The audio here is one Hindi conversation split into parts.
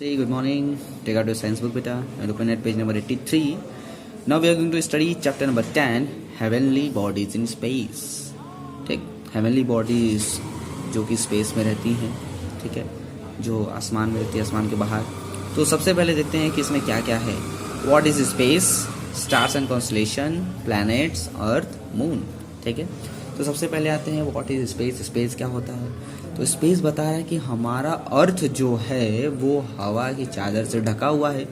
Hey, good morning. Take out your science book, beta. I'm looking at page number 83. Now we are going to study chapter number 10, Heavenly Bodies in Space. ठीक, Heavenly Bodies जो कि स्पेस में रहती हैं, ठीक है, जो आसमान में रहती है, आसमान के बाहर. तो सबसे पहले देखते हैं कि इसमें क्या क्या है. What is space? Stars and constellation, planets, Earth, Moon. ठीक है. तो सबसे पहले आते हैं व्हाट इज स्पेस. स्पेस क्या होता है? तो स्पेस बता रहा है कि हमारा अर्थ जो है वो हवा की चादर से ढका हुआ है,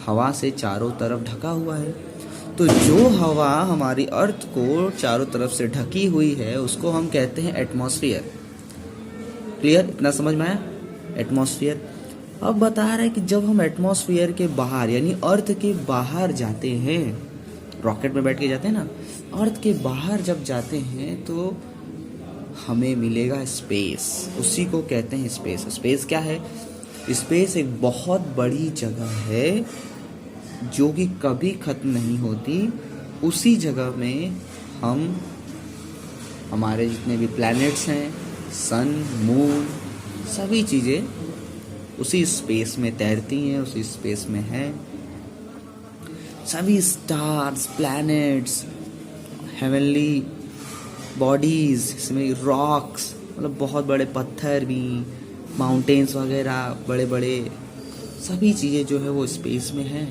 हवा से चारों तरफ ढका हुआ है. तो जो हवा हमारी अर्थ को चारों तरफ से ढकी हुई है उसको हम कहते हैं एटमॉस्फेयर. क्लियर? इतना समझ में आया? एटमॉस्फेयर. अब बता रहा है कि जब हम एटमॉस्फेयर के बाहर यानी अर्थ के बाहर जाते हैं, रॉकेट में बैठ के जाते हैं ना, अर्थ के बाहर जब जाते हैं तो हमें मिलेगा स्पेस. उसी को कहते हैं स्पेस. स्पेस क्या है? स्पेस एक बहुत बड़ी जगह है जो कि कभी खत्म नहीं होती. उसी जगह में हम हमारे जितने भी प्लैनेट्स हैं, सन, मून, सभी चीज़ें उसी स्पेस में तैरती हैं, उसी स्पेस में हैं. सभी स्टार्स, प्लैनेट्स, हेवनली बॉडीज, इसमें रॉक्स, मतलब बहुत बड़े पत्थर भी, माउंटेन्स वगैरह, बड़े बड़े सभी चीज़ें जो है वो स्पेस में है.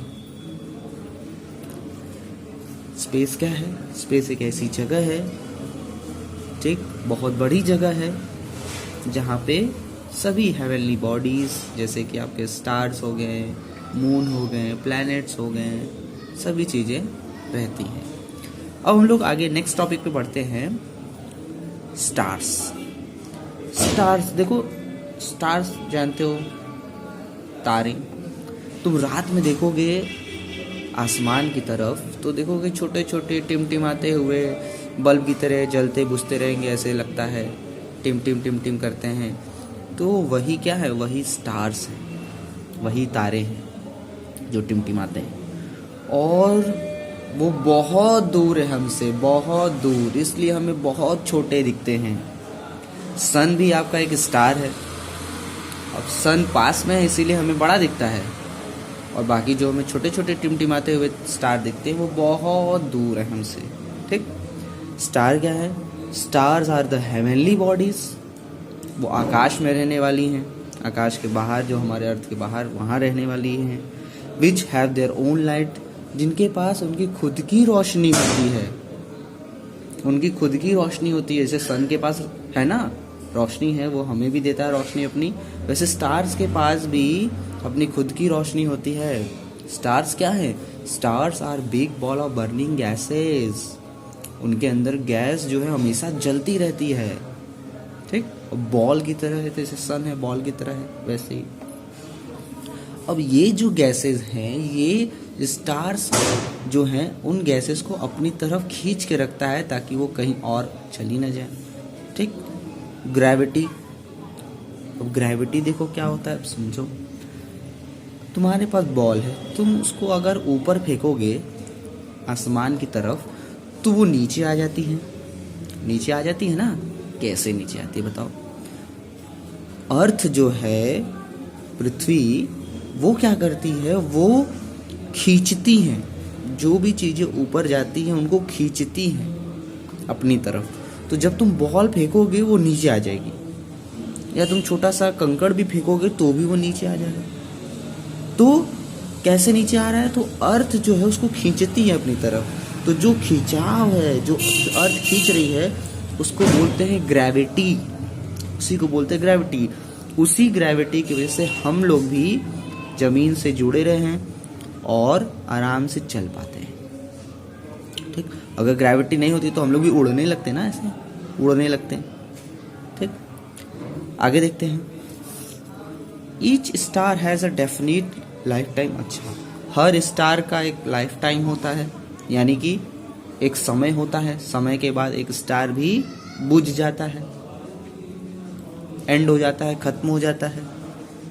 स्पेस क्या है? स्पेस एक ऐसी जगह है, ठीक, बहुत बड़ी जगह है जहाँ पे सभी हेवनली बॉडीज जैसे कि आपके स्टार्स हो गए, मून हो गए, प्लैनेट्स हो गए, सभी चीज़ें रहती हैं. अब हम लोग आगे नेक्स्ट टॉपिक पे बढ़ते हैं. स्टार्स. स्टार्स देखो, स्टार्स जानते हो, तारे. तुम रात में देखोगे आसमान की तरफ तो देखोगे छोटे छोटे टिमटिमाते हुए बल्ब की तरह जलते बुझते रहेंगे, ऐसे लगता है टिम टिम टिम टिम करते हैं. तो वही क्या है? वही स्टार्स हैं, वही तारे हैं जो टिमटिमाते हैं. और वो बहुत दूर है हमसे, बहुत दूर, इसलिए हमें बहुत छोटे दिखते हैं. सन भी आपका एक स्टार है. अब सन पास में है इसीलिए हमें बड़ा दिखता है, और बाकी जो हमें छोटे छोटे टिमटिमाते हुए स्टार दिखते हैं वो बहुत दूर है हमसे. ठीक. स्टार क्या है? Stars are the heavenly bodies. वो आकाश में रहने वाली हैं, आकाश के बाहर, जो हमारे अर्थ के बाहर, वहाँ रहने वाली हैं. Which have their own light. जिनके पास उनकी खुद की रोशनी होती है, उनकी खुद की रोशनी होती है. जैसे सन के पास है ना रोशनी है, वो हमें भी देता है रोशनी अपनी, वैसे स्टार्स के पास भी अपनी खुद की रोशनी होती है. स्टार्स क्या है? Stars are big ball of burning gases. उनके अंदर गैस जो है हमेशा जलती रहती है. ठीक. बॉल की तरह है, जैसे सन है बॉल की तरह है, वैसे ही. अब ये जो गैसेस हैं, ये स्टार्स जो हैं उन गैसेस को अपनी तरफ खींच के रखता है ताकि वो कहीं और चली ना जाए. ठीक. ग्रेविटी. अब ग्रेविटी देखो क्या होता है, समझो. तुम्हारे पास बॉल है, तुम उसको अगर ऊपर फेंकोगे आसमान की तरफ तो वो नीचे आ जाती है. नीचे आ जाती है ना. कैसे नीचे आती है बताओ? अर्थ जो है, पृथ्वी, वो क्या करती है? वो खींचती हैं. जो भी चीज़ें ऊपर जाती हैं उनको खींचती हैं अपनी तरफ. तो जब तुम बॉल फेंकोगे वो नीचे आ जाएगी, या तुम छोटा सा कंकड़ भी फेंकोगे तो भी वो नीचे आ जाएगा. तो कैसे नीचे आ रहा है? तो अर्थ जो है उसको खींचती है अपनी तरफ. तो जो खिंचाव है, जो अर्थ खींच रही है, उसको बोलते हैं ग्रेविटी. उसी को बोलते हैं ग्रेविटी. उसी ग्रेविटी की वजह से हम लोग भी जमीन से जुड़े रहे हैं और आराम से चल पाते हैं. ठीक. अगर ग्रेविटी नहीं होती तो हम लोग भी उड़ने लगते ना, ऐसे उड़ने लगते हैं. ठीक. आगे देखते हैं. Each star has a definite life time. अच्छा, हर स्टार का एक लाइफ टाइम होता है, यानी कि एक समय होता है. समय के बाद एक स्टार भी बुझ जाता है, एंड हो जाता है, खत्म हो जाता है.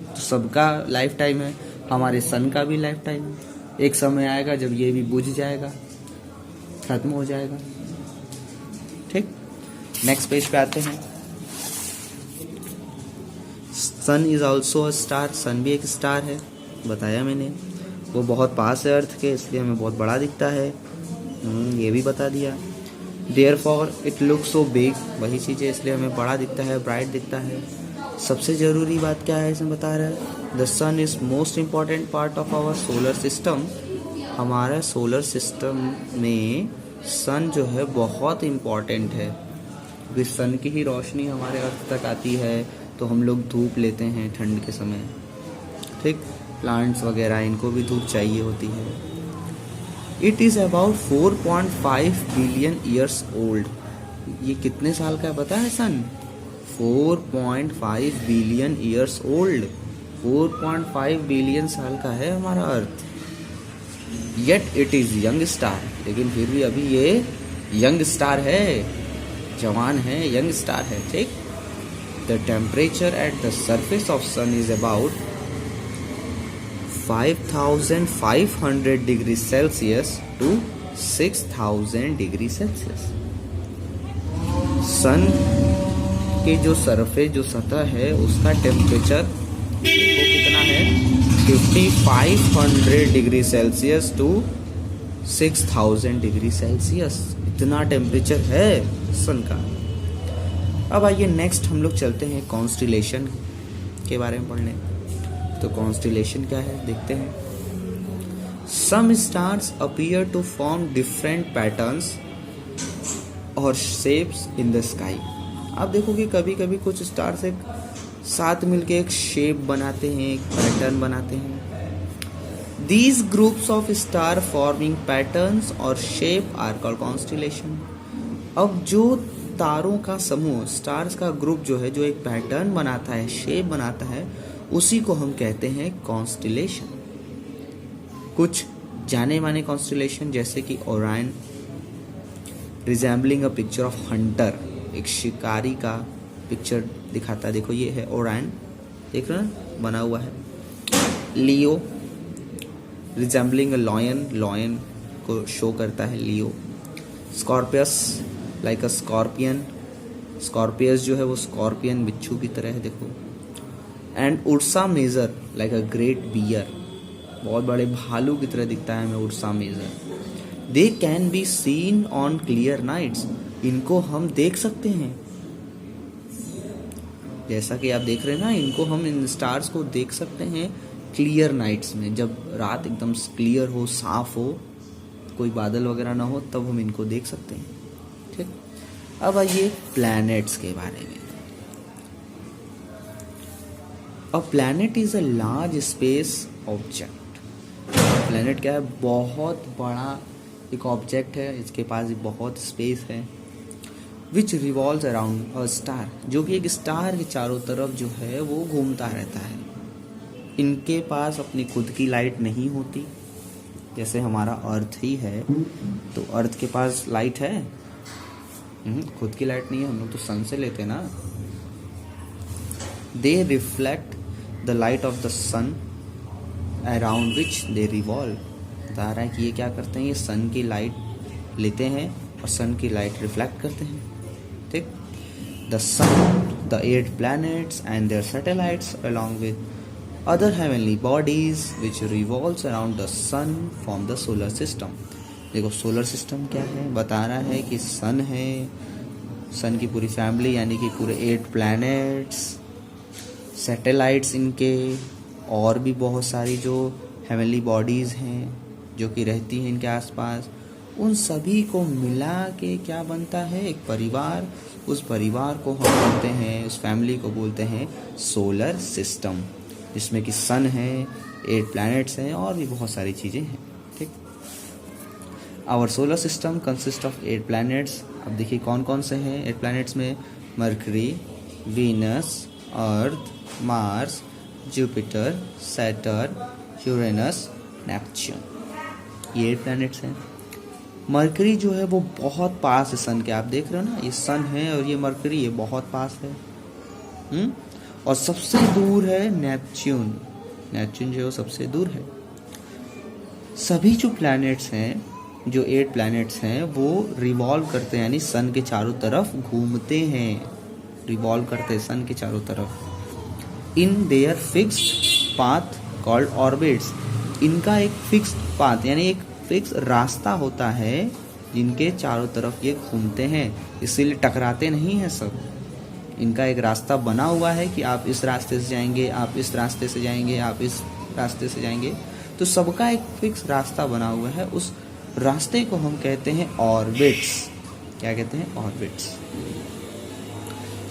तो सबका लाइफ टाइम है. हमारे सन का भी लाइफ टाइम है. एक समय आएगा जब ये भी बुझ जाएगा, खत्म हो जाएगा. ठीक. नेक्स्ट पेज पे आते हैं. सन इज ऑल्सो अ स्टार. सन भी एक स्टार है. बताया मैंने। वो बहुत पास है अर्थ के, इसलिए हमें बहुत बड़ा दिखता है। ये भी बता दिया। Therefore it looks so big, वही चीज़ है, इसलिए हमें बड़ा दिखता है, ब्राइट दिखता है। सबसे ज़रूरी बात क्या है इसमें बता रहा है, the sun is most important part of our solar system. हमारा सोलर सिस्टम में सन जो है बहुत इम्पॉर्टेंट है, क्योंकि सन की ही रोशनी हमारे अर्थ तक आती है, तो हम लोग धूप लेते हैं ठंड के समय। ठीक, प्लांट्स वगैरह इनको भी धूप चाहिए होती है। It is about 4.5 billion years old. ये कितने साल का है पता है sun? 4.5 billion years old. 4.5 billion साल का है हमारा earth. Yet it is young star, लेकिन फिर भी अभी ये यंग स्टार है, जवान है, यंग स्टार है। ठीक, the temperature at the surface of sun is about 5,500 degree Celsius to 6,000 degree celsius. Sun के जो सरफेस, जो सतह है, उसका टेम्परेचर देखो कितना है, 5,500 degree Celsius to 6,000 degree Celsius. इतना टेम्परेचर है सन का। अब आइए नेक्स्ट हम लोग चलते हैं कॉन्स्टिलेशन के बारे में पढ़ने। तो कॉन्स्टिलेशन क्या है देखते हैं। Some stars appear to form different patterns और शेप्स इन द स्काई। आप देखोगे कभी कभी कुछ स्टार्स एक साथ मिलके एक शेप बनाते हैं, एक पैटर्न बनाते हैं। These groups of star forming patterns और शेप आर कॉल्ड कॉन्स्टिलेशन। अब जो तारों का समूह, स्टार्स का ग्रुप जो है, जो एक पैटर्न बनाता है, शेप बनाता है, उसी को हम कहते हैं कॉन्स्टिलेशन। कुछ जाने माने कॉन्स्टिलेशन जैसे कि Orion, resembling a picture of Hunter, एक शिकारी का पिक्चर दिखाता है। देखो ये है ओरायन, देख रहे हैं बना हुआ है। Leo, resembling a lion, lion को शो करता है Leo. Scorpius, like a scorpion, Scorpius जो है वो स्कॉर्पियन बिच्छू की तरह है, देखो। And Ursa Major, like a great bear, बहुत बड़े भालू की तरह दिखता है हमें Ursa Major. They can be seen on clear nights, इनको हम देख सकते हैं, जैसा कि आप देख रहे हैं ना, इनको हम इन स्टार्स को देख सकते हैं क्लियर नाइट्स में, जब रात एकदम क्लियर हो, साफ हो, कोई बादल वगैरह ना हो, तब हम इनको देख सकते हैं। ठीक, अब आइए प्लैनेट्स के बारे में। A planet is a large space object. Planet क्या है? बहुत बड़ा एक ऑब्जेक्ट है, इसके पास बहुत स्पेस है। विच रिवॉल्व्स अराउंड अ स्टार, जो कि एक स्टार के चारों तरफ जो है वो घूमता रहता है। इनके पास अपनी खुद की लाइट नहीं होती, जैसे हमारा अर्थ ही है, तो अर्थ के पास लाइट है? खुद की लाइट नहीं है, हम लोग तो सन से लेते हैं ना। They reflect the light of the sun around which they revolve. बता रहा है कि ये क्या करते हैं, ये सन की लाइट लेते हैं और सन की लाइट रिफ्लेक्ट करते हैं। ठीक, the sun, the 8 planets and their satellites along with other heavenly bodies which revolves around the sun form the solar system। देखो सोलर सिस्टम क्या है, बता रहा है कि सन है, सन की पूरी फैमिली यानी कि पूरे 8 planets, सैटेलाइट्स इनके, और भी बहुत सारी जो हेवनली बॉडीज़ हैं जो कि रहती हैं इनके आसपास, उन सभी को मिला के क्या बनता है, एक परिवार। उस परिवार को हम बोलते हैं, उस फैमिली को बोलते हैं सोलर सिस्टम, जिसमें कि सन है, 8 प्लैनेट्स हैं और भी बहुत सारी चीज़ें हैं। ठीक, our solar system consist of 8 planets. अब देखिए कौन कौन से हैं 8 प्लैनेट्स में। Mercury, Venus, Earth, Mars, Jupiter, Saturn, Uranus, Neptune, ये 8 प्लैनेट्स हैं। मरकरी जो है वो बहुत पास है सन के, आप देख रहे हो ना, ये सन है और ये मरकरी ये बहुत पास है। और सबसे दूर है नेपच्यून, नेपच्यून जो है वो सबसे दूर है। सभी जो प्लैनेट्स हैं, जो 8 प्लैनेट्स हैं, वो रिवॉल्व करते हैं, यानी सन के चारों तरफ घूमते हैं, रिवॉल्व करते हैं सन के चारों तरफ। In their fixed path called orbits. इनका एक फिक्स पाथ यानी एक फिक्स रास्ता होता है जिनके चारों तरफ ये घूमते हैं, इसीलिए टकराते नहीं हैं सब। इनका एक रास्ता बना हुआ है कि आप इस रास्ते से जाएंगे, आप इस रास्ते से जाएंगे, आप इस रास्ते से जाएंगे, तो सबका एक फिक्स रास्ता बना हुआ है। उस रास्ते को हम कहते हैं ऑर्बिट्स। क्या कहते हैं? Orbits.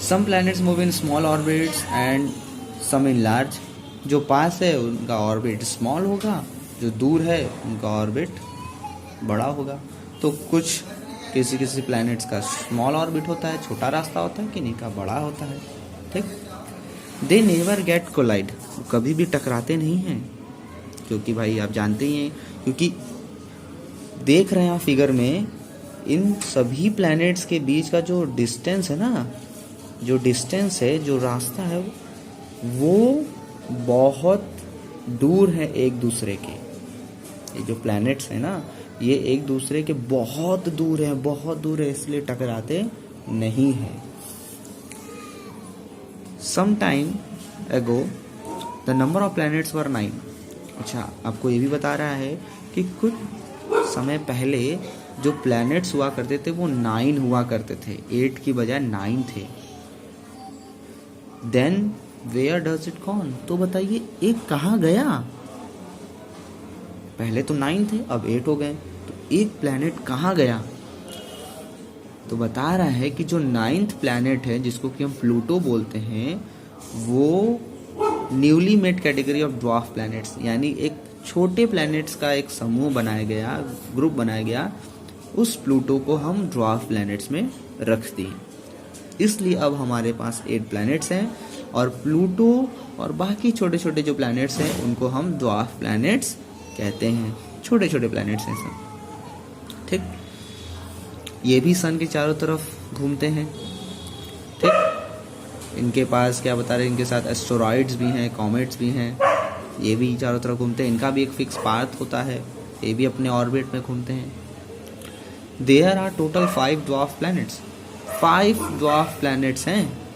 Some planets move in small orbits and some in large. जो पास है उनका ऑर्बिट स्मॉल होगा, जो दूर है उनका ऑर्बिट बड़ा होगा। तो कुछ किसी किसी प्लैनेट्स का स्मॉल ऑर्बिट होता है, छोटा रास्ता होता है, किन्हीं का बड़ा होता है। ठीक। दे नेवर गेट कोलाइड, कभी भी टकराते नहीं हैं, क्योंकि भाई आप जानते ही हैं, क्योंकि देख रहे हैं आप फिगर में इन सभी प्लैनेट्स के बीच का जो डिस्टेंस है ना, जो डिस्टेंस है, जो रास्ता है, वो बहुत दूर है एक दूसरे के। ये जो प्लैनेट्स है ना, ये एक दूसरे के बहुत दूर है, बहुत दूर है, इसलिए टकराते नहीं हैं। Some time ago the number of planets were 9। अच्छा, आपको ये भी बता रहा है कि कुछ समय पहले जो प्लैनेट्स हुआ करते थे वो 9 हुआ करते थे, 8 की बजाय 9 थे। Then where does it gone, तो बताइए एक कहाँ गया? पहले तो 9 थे, अब 8 हो गए, तो एक प्लैनेट कहाँ गया? तो बता रहा है कि जो 9th प्लैनेट है, जिसको कि हम प्लूटो बोलते हैं, वो newly made category of dwarf planets, यानी एक छोटे प्लैनेट्स का एक समूह बनाया गया, ग्रुप बनाया गया, उस प्लूटो को हम ड्वार्फ प्लैनेट्स में रख दिए। इसलिए अब हमारे पास 8 प्लैनेट्स हैं, और प्लूटो और बाकी छोटे छोटे जो प्लैनेट्स हैं उनको हम ड्वार्फ प्लैनेट्स कहते हैं। छोटे छोटे प्लैनेट्स हैं सब। ठीक। ये भी सन के चारों तरफ घूमते हैं। ठीक। इनके पास क्या बता रहे हैं, इनके साथ एस्टेरॉइड्स भी हैं, कॉमेट्स भी हैं, ये भी चारों तरफ घूमते हैं। इनका भी एक फिक्स पाथ होता है, ये भी अपने ऑर्बिट में घूमते हैं। There are total 5 dwarf planets. 5 dwarf planets हैं,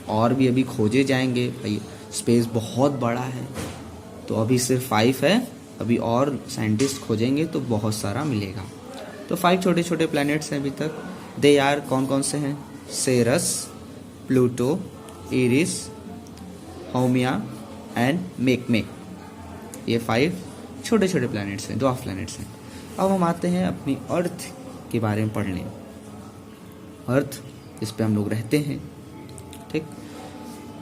और भी अभी खोजे जाएंगे। भाई स्पेस बहुत बड़ा है, तो अभी सिर्फ 5 है, अभी और साइंटिस्ट खोजेंगे तो बहुत सारा मिलेगा। तो 5 छोटे छोटे प्लैनेट्स हैं अभी तक। दे आर कौन कौन से हैं? सेरस, प्लूटो, इरिस, हाउमिया एंड मेकमे। ये 5 छोटे छोटे प्लैनेट्स हैं, ड्वार्फ प्लैनेट्स हैं। अब हम आते हैं अपनी अर्थ के बारे में पढ़ने। अर्थ, इस पे हम लोग रहते हैं। ठीक।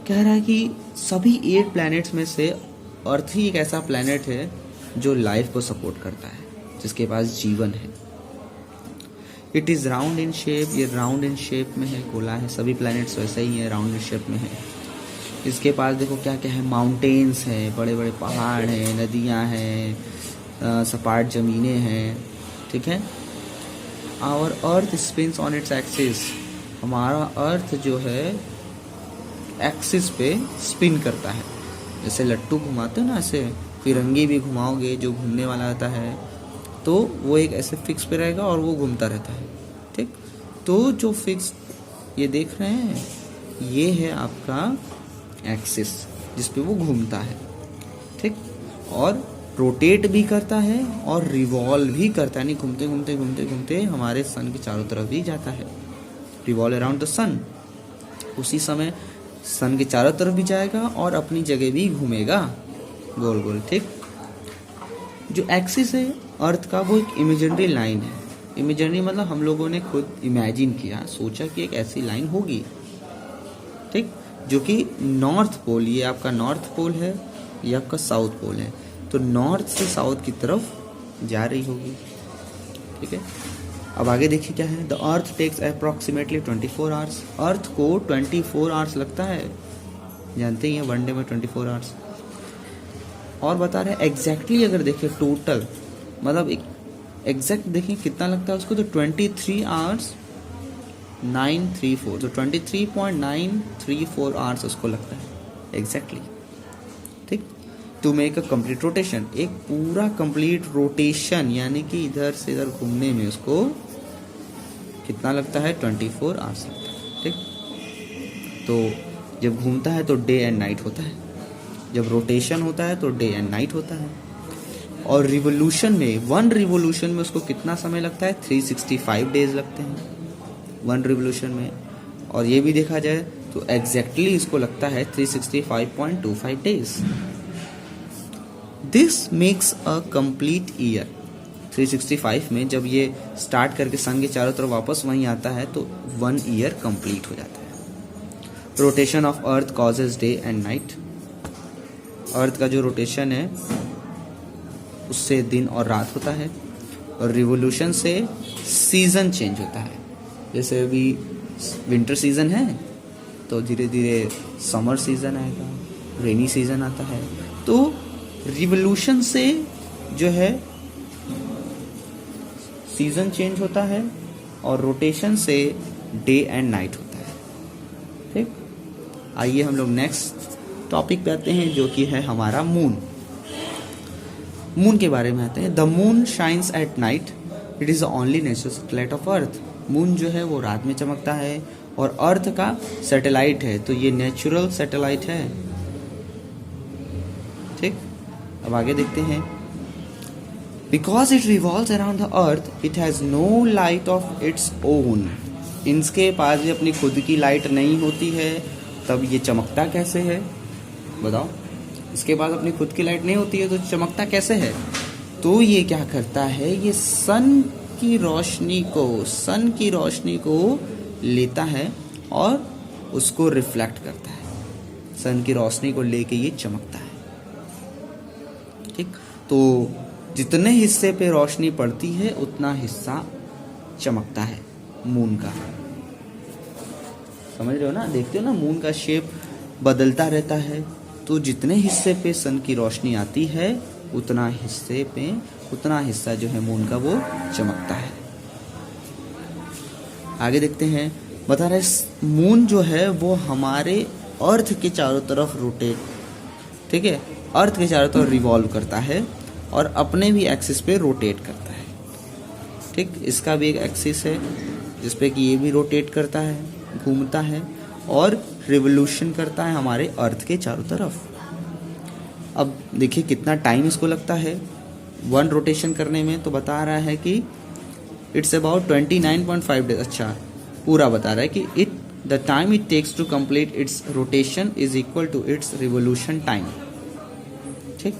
कह रहा है कि सभी 8 प्लैनेट्स में से अर्थ ही एक ऐसा प्लैनेट है जो लाइफ को सपोर्ट करता है, जिसके पास जीवन है। It is round in shape, ये राउंड इन शेप में है, गोला है। सभी प्लैनेट्स वैसे ही हैं, राउंड इन शेप में है। इसके पास देखो क्या क्या है, माउंटेन्स हैं, बड़े बड़े पहाड़ हैं, नदियाँ हैं, सपाट ज़मीनें हैं। ठीक है। Our earth spins on its axis, हमारा अर्थ जो है एक्सिस पे स्पिन करता है। जैसे लट्टू घुमाते हो ना, ऐसे फिरंगी भी घुमाओगे, जो घूमने वाला रहता है, तो वो एक ऐसे फिक्स पे रहेगा और वो घूमता रहता है। ठीक। तो जो फिक्स ये देख रहे हैं, ये है आपका एक्सिस जिस पे वो घूमता है। ठीक। और रोटेट भी करता है और रिवॉल्व भी करता है, यानी घूमते घूमते घूमते घूमते हमारे सन के चारों तरफ भी जाता है, रिवॉल्व अराउंड द सन। उसी समय सन के चारों तरफ भी जाएगा और अपनी जगह भी घूमेगा गोल गोल। ठीक। जो एक्सिस है अर्थ का, वो एक इमेजिनरी लाइन है। इमेजिनरी मतलब हम लोगों ने खुद इमेजिन किया, सोचा कि एक ऐसी लाइन होगी। ठीक। जो कि नॉर्थ पोल, ये आपका नॉर्थ पोल है, ये आपका साउथ पोल है, तो नॉर्थ से साउथ की तरफ जा रही होगी। ठीक है। अब आगे देखिए क्या है। The earth takes approximately 24 hours. Earth को 24 आवर्स लगता है, जानते ही हैं, वन डे में 24 आवर्स। और बता रहे हैं एग्जैक्टली अगर देखें टोटल, मतलब एग्जैक्ट देखें कितना लगता है उसको, तो 23 आवर्स 934, तो 23.934 आवर्स उसको लगता है एग्जैक्टली। ठीक। To make a complete rotation, एक पूरा कंप्लीट रोटेशन, यानी कि इधर से इधर घूमने में उसको कितना लगता है? 24 आवर्स लगता है। ठीक। तो जब घूमता है तो डे एंड नाइट होता है। जब रोटेशन होता है तो डे एंड नाइट होता है। और रिवोल्यूशन में, वन रिवोल्यूशन में उसको कितना समय लगता है? 365 डेज लगते हैं वन रिवोल्यूशन में। और ये भी देखा जाए तो एग्जैक्टली इसको लगता है 365.25 days. This makes a complete year. 365 में जब ये स्टार्ट करके सन के चारों तरफ वापस वहीं आता है तो 1 ईयर कंप्लीट हो जाता है। Rotation of earth causes day and night. Earth का जो रोटेशन है उससे दिन और रात होता है। और रिवोल्यूशन से सीजन चेंज होता है। जैसे अभी विंटर सीजन है तो धीरे धीरे समर सीजन आएगा, रेनी सीजन आता है। तो रिवोल्यूशन से जो है सीजन चेंज होता है और रोटेशन से डे एंड नाइट होता है। ठीक, आइए हम लोग नेक्स्ट टॉपिक पे आते हैं जो कि है हमारा मून। मून के बारे में आते हैं। The moon shines at night, it is the only natural satellite of earth. Moon जो है वो रात में चमकता है और अर्थ का सैटेलाइट है, तो ये नेचुरल सैटेलाइट है। ठीक, अब आगे देखते हैं। Because it revolves around the earth it has no light of its own. इनके पास भी अपनी खुद की लाइट नहीं होती है, तब ये चमकता कैसे है बताओ? इसके पास अपनी खुद की लाइट नहीं होती है तो चमकता कैसे है? तो ये क्या करता है, ये सन की रोशनी को लेता है और उसको रिफ्लेक्ट करता है। सन की रोशनी को लेके ये चमकता है। ठीक, तो जितने हिस्से पे रोशनी पड़ती है उतना हिस्सा चमकता है मून का। समझ रहे हो ना? देखते हो ना, मून का शेप बदलता रहता है, तो जितने हिस्से पे सन की रोशनी आती है उतना हिस्सा जो है मून का वो चमकता है। आगे देखते हैं। बता रहे मून जो है वो हमारे अर्थ के चारों तरफ रोटेट, ठीक है, अर्थ के चारों तरफ रिवॉल्व करता है और अपने भी एक्सिस पे रोटेट करता है। ठीक, इसका भी एक एक्सिस है जिसपे कि ये भी रोटेट करता है, घूमता है और रिवोल्यूशन करता है हमारे अर्थ के चारों तरफ। अब देखिए कितना टाइम इसको लगता है वन रोटेशन करने में, तो बता रहा है कि इट्स अबाउट 29.5 डेज। अच्छा, पूरा बता रहा है कि the time it takes to complete its rotation is equal to its revolution time. ठीक,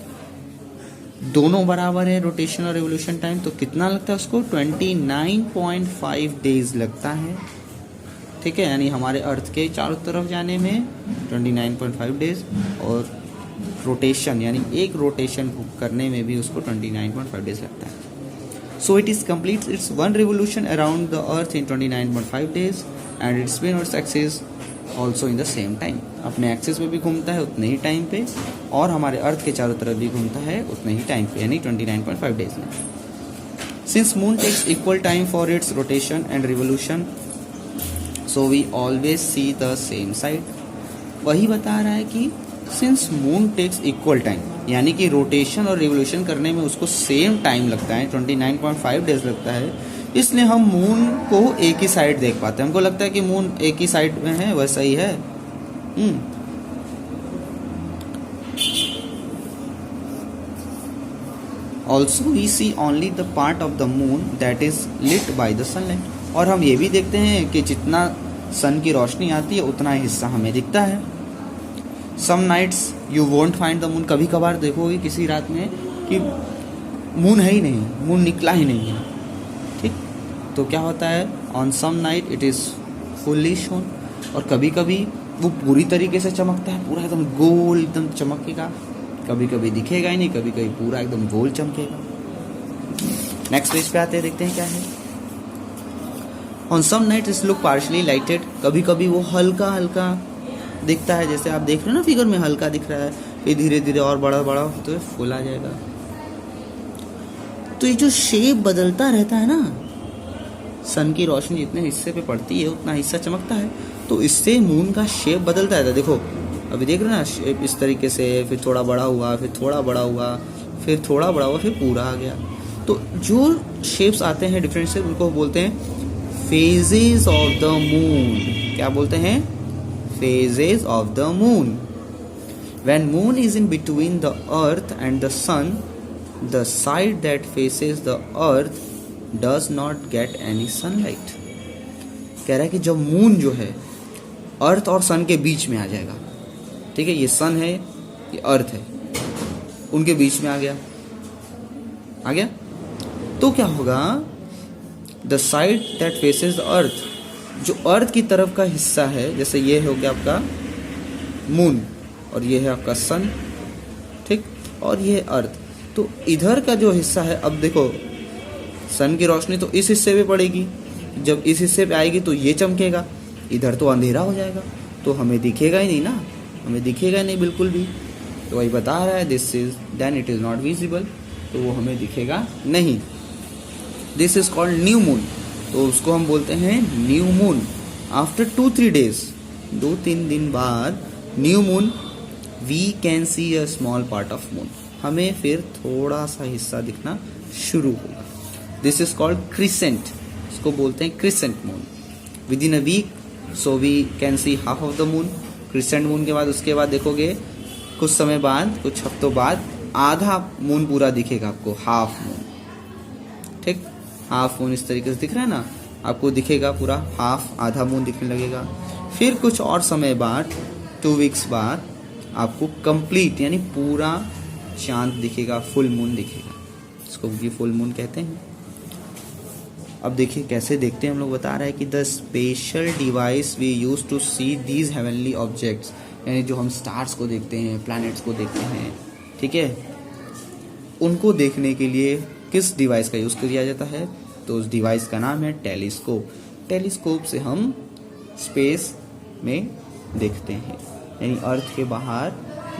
दोनों बराबर है रोटेशन और रिवोल्यूशन टाइम, तो कितना लगता है उसको? 29.5 डेज लगता है। ठीक है, यानी हमारे अर्थ के चारों तरफ जाने में 29.5 डेज और रोटेशन यानी एक रोटेशन करने में भी उसको 29.5 डेज लगता है। So it is complete it's one revolution around the earth in 29.5 days and it's spin its axis also in the same time. अपने एक्सिस में भी घूमता है उतने ही टाइम पे और हमारे अर्थ के चारों तरफ भी घूमता है उतने ही टाइम पे, यानी 29.5 डेज में। Since moon takes equal time for its rotation and revolution so we always see the same side. वही बता रहा है कि since moon takes equal time, यानी कि रोटेशन और रिवोल्यूशन करने में उसको सेम टाइम लगता है, 29.5 डेज लगता है, इसलिए हम मून को एक ही साइड देख पाते हैं। हमको लगता है कि मून एक ही साइड में है, वैसा ही है। Also we see only the part of the moon that is lit by the sunlight. और हम ये भी देखते हैं कि जितना सन की रोशनी आती है उतना हिस्सा हमें दिखता है। Some nights you won't find the moon. कभी कभार देखोगे किसी रात में कि मून है ही नहीं, मून निकला ही नहीं है। ठीक, तो क्या होता है, on some night it is fully shone, और कभी कभी वो पूरी तरीके से चमकता है, पूरा एकदम गोल एकदम चमकेगा। कभी कभी दिखेगा ही नहीं, कभी कभी पूरा एकदम गोल चमकेगा। नेक्स्ट पेज पे आते हैं, देखते हैं क्या है। On some night its look partially lighted. कभी कभी वो हल्का हल्का दिखता है, जैसे आप देख रहे हो ना फिगर में, हल्का दिख रहा है, फिर धीरे धीरे और बड़ा बड़ा होते हुए फुल आ जाएगा। तो ये जो शेप बदलता रहता है ना, सन की रोशनी जितने हिस्से पे पड़ती है उतना हिस्सा चमकता है, तो इससे मून का शेप बदलता रहता है। देखो अभी देख रहे हो ना, शेप इस तरीके से, फिर थोड़ा बड़ा हुआ, फिर थोड़ा बड़ा हुआ, फिर थोड़ा बड़ा हुआ, फिर पूरा आ गया। तो जो शेप्स आते हैं डिफरेंट से, उनको बोलते हैं फेजेस ऑफ द मून। क्या बोलते हैं? Phases of the moon. When moon is in between the earth and the sun, the side that faces the earth does not get any sunlight. कह रहा है कि जब मून जो है अर्थ और सन के बीच में आ जाएगा, ठीक है, ये सन है ये अर्थ है, उनके बीच में आ गया, तो क्या होगा, the side that faces the earth, जो अर्थ की तरफ का हिस्सा है, जैसे ये हो गया आपका मून और ये है आपका सन, ठीक, और ये है अर्थ, तो इधर का जो हिस्सा है, अब देखो सन की रोशनी तो इस हिस्से पे पड़ेगी, जब इस हिस्से पे आएगी तो ये चमकेगा, इधर तो अंधेरा हो जाएगा, तो हमें दिखेगा ही नहीं ना, हमें दिखेगा ही नहीं बिल्कुल भी, तो वही बता रहा है this is then it is not visible, तो वो हमें दिखेगा नहीं। This is called new moon, तो उसको हम बोलते हैं न्यू मून। आफ्टर 2-3 days, 2-3 दिन बाद new moon we can see a small part of moon, हमें फिर थोड़ा सा हिस्सा दिखना शुरू होगा। दिस इज कॉल्ड क्रिसेंट, इसको बोलते हैं crescent moon. Within a week so we can see half of the moon. Crescent moon के बाद उसके बाद देखोगे कुछ समय बाद, कुछ हफ्तों बाद आधा मून पूरा दिखेगा आपको, हाफ मून, ठीक, हाफ मून इस तरीके से दिख रहा है ना, आपको दिखेगा पूरा हाफ, आधा मून दिखने लगेगा। फिर कुछ और समय बाद 2 weeks बाद आपको कंप्लीट यानी पूरा चांद दिखेगा, फुल मून दिखेगा, इसको भी फुल मून कहते हैं। अब देखिए कैसे देखते हैं हम लोग, बता रहा है कि the special device we use to see these heavenly objects, यानी जो हम स्टार्स को देखते हैं, प्लैनेट्स को देखते हैं, ठीक है, उनको देखने के लिए किस डिवाइस का यूज़ किया जाता है, तो उस डिवाइस का नाम है टेलीस्कोप। टेलीस्कोप से हम स्पेस में देखते हैं, यानी अर्थ के बाहर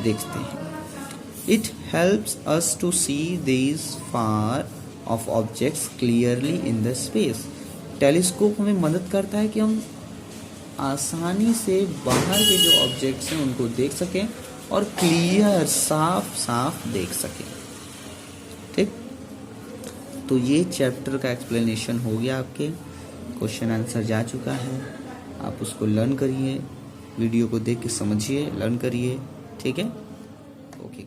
देखते हैं। It helps us to see these far off objects clearly in the space. Telescope हमें मदद करता है कि हम आसानी से बाहर के जो ऑब्जेक्ट्स हैं उनको देख सकें और क्लियर साफ साफ देख सकें, ठीक। तो ये चैप्टर का एक्सप्लेनेशन हो गया, आपके क्वेश्चन आंसर जा चुका है, आप उसको लर्न करिए, वीडियो को देख के समझिए, लर्न करिए, ठीक है, ओके।